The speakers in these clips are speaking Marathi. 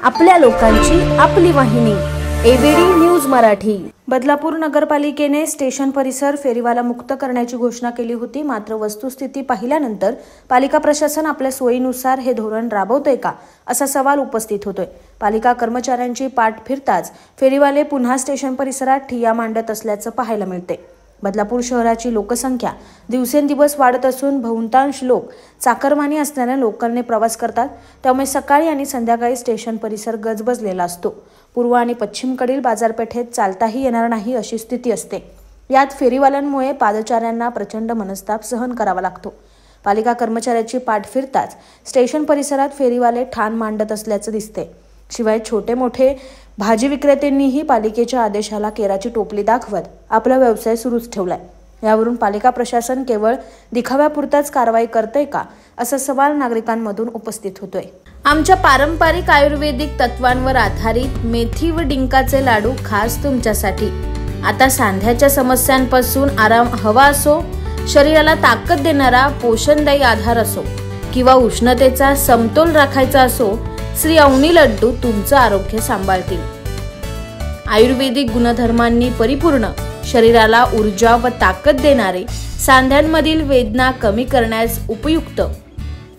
आपल्या लोकांची आपली वाहिनी एबीडी न्यूज मराठी। बदलापूर नगरपालिकेने स्टेशन परिसर फेरीवाला मुक्त करण्याची घोषणा केली होती, मात्र वस्तुस्थिती पाहिल्यानंतर पालिका प्रशासन आपल्या सोयीनुसार हे धोरण राबवतंय का असा सवाल उपस्थित होतोय। पालिका कर्मचाऱ्यांची पाठ फिरताच फेरीवाले पुन्हा स्टेशन परिसरात ठिय्या मांडत असल्याचं पाहायला मिळते। बदलापूर शहराची लोकसंख्या दिवसेंदिवस वाढत असून बहुतांश लोक चाकरमानी असणाऱ्या लोकलने प्रवास करतात, त्यामुळे सकाळी आणि संध्याकाळी स्टेशन परिसर गजबजलेला असतो। पूर्व आणि पश्चिमकडील बाजारपेठेत चालताही येणार नाही अशी स्थिती असते। यात फेरीवाल्यांमुळे पादचाऱ्यांना प्रचंड मनस्ताप सहन करावा लागतो। पालिका कर्मचाऱ्याची पाठ फिरताच स्टेशन परिसरात फेरीवाले ठाण मांडत असल्याचं दिसते। शिवाय छोटे मोठे भाजी विक्रेत्यांनीही पालिकेच्या आदेशाला केराची टोपली दाखवत आपला व्यवसाय सुरूच ठेवलाय। यावरून पालिका प्रशासन केवळ दिखाव्यापुरताच कारवाई करते का असा सवाल नागरिकांमधून उपस्थित होतोय। आमच्या पारंपरिक आयुर्वेदिक तत्वांवर आधारित मेथी व डिंकाचे लाडू खास तुमच्यासाठी। आता सांध्याच्या समस्यांपासून आराम हवा असो, शरीराला ताकद देणारा पोषणदायी आधार असो किंवा उष्णतेचा समतोल राखायचा असो, श्री अवनी लड्डू तुमचं आरोग्य सांभाळतील। आयुर्वेदिक गुणधर्मांनी परिपूर्ण, शरीराला ऊर्जा व ताकद देणारे, सांध्यांमधील वेदना कमी करण्यास उपयुक्त,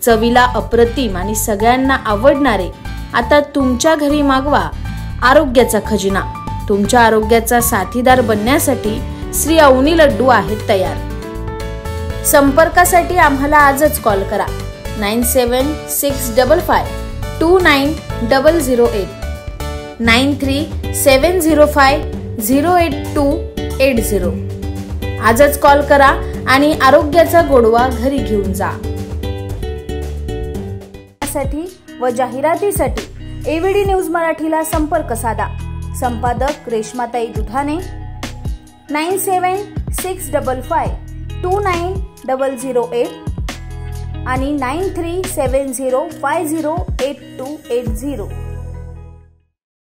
चवीला अप्रतिम आणि सगळ्यांना आवडणारे आता तुमच्या घरी मागवा आरोग्याचा खजिना। तुमच्या आरोग्याचा साथीदार बनण्यासाठी श्री अवनी लड्डू आहेत तयार। संपर्कासाठी आम्हाला आजच कॉल करा 9765529008 9370508280। आजच कॉल करा आणि आरोग्याचा गोडवा घरी घेऊन जा। व जाहिरातीसाठी एबीडी न्यूज मराठीला संपर्क साधा। संपादक रेश्माताई दुधाने 9765529008 आणि 9370508280।